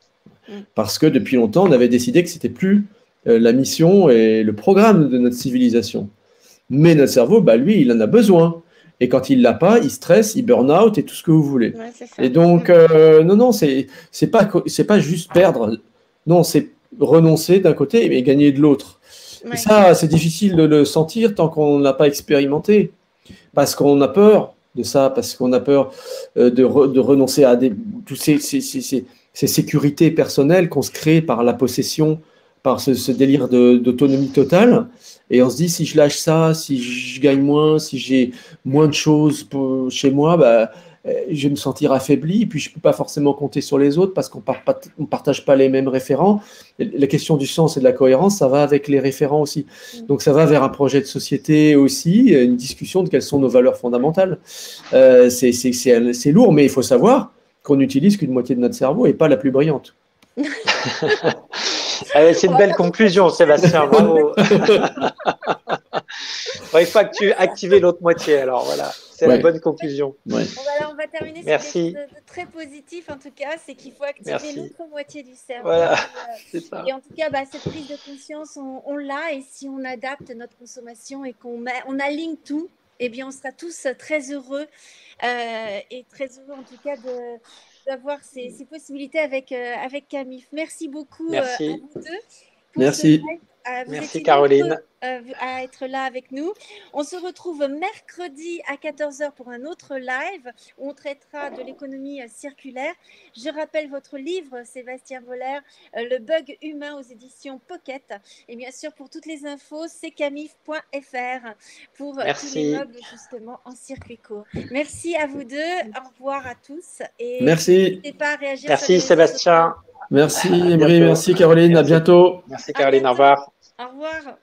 Parce que depuis longtemps, on avait décidé que ce n'était plus la mission et le programme de notre civilisation. Mais notre cerveau, lui, il en a besoin. Et quand il ne l'a pas, il stresse, il burn out et tout ce que vous voulez. Et donc, non, c'est pas juste perdre. Non, c'est renoncer d'un côté et gagner de l'autre. Et ça, c'est difficile de le sentir tant qu'on ne l'a pas expérimenté. Parce qu'on a peur de ça, parce qu'on a peur de renoncer à tous ces sécurités personnelles qu'on se crée par la possession, par ce délire d'autonomie totale. Et on se dit, si je lâche ça, si je gagne moins, si j'ai moins de choses chez moi, je vais me sentir affaibli, puis je ne peux pas forcément compter sur les autres parce qu'on ne partage pas les mêmes référents. La question du sens et de la cohérence, ça va avec les référents aussi. Donc ça va vers un projet de société aussi, une discussion de quelles sont nos valeurs fondamentales. C'est lourd, mais il faut savoir qu'on n'utilise qu'une moitié de notre cerveau et pas la plus brillante. C'est une belle conclusion, Sébastien. Bravo. Il faut activer l'autre moitié. Alors voilà, c'est la bonne conclusion. Ouais. On va terminer sur quelque chose de très positif, en tout cas, c'est qu'il faut activer l'autre moitié du cerveau. Voilà, c'est ça. Et en tout cas, cette prise de conscience, on l'a. Et si on adapte notre consommation et qu'on aligne tout, eh bien, on sera tous très heureux et très heureux, en tout cas, d'avoir ces possibilités avec Camif. Merci beaucoup à vous deux. Merci. Merci Caroline. À être là avec nous. On se retrouve mercredi à 14h pour un autre live où on traitera de l'économie circulaire. Je rappelle votre livre, Sébastien Voller, Le bug humain aux éditions Pocket. Et bien sûr, pour toutes les infos, c'est camif.fr pour tous les meubles justement en circuit court. Merci à vous deux. Au revoir à tous. Et merci. N'hésitez pas à réagir. Merci Sébastien. Merci Emery, merci Caroline, à bientôt. Merci Caroline, au revoir. Au revoir.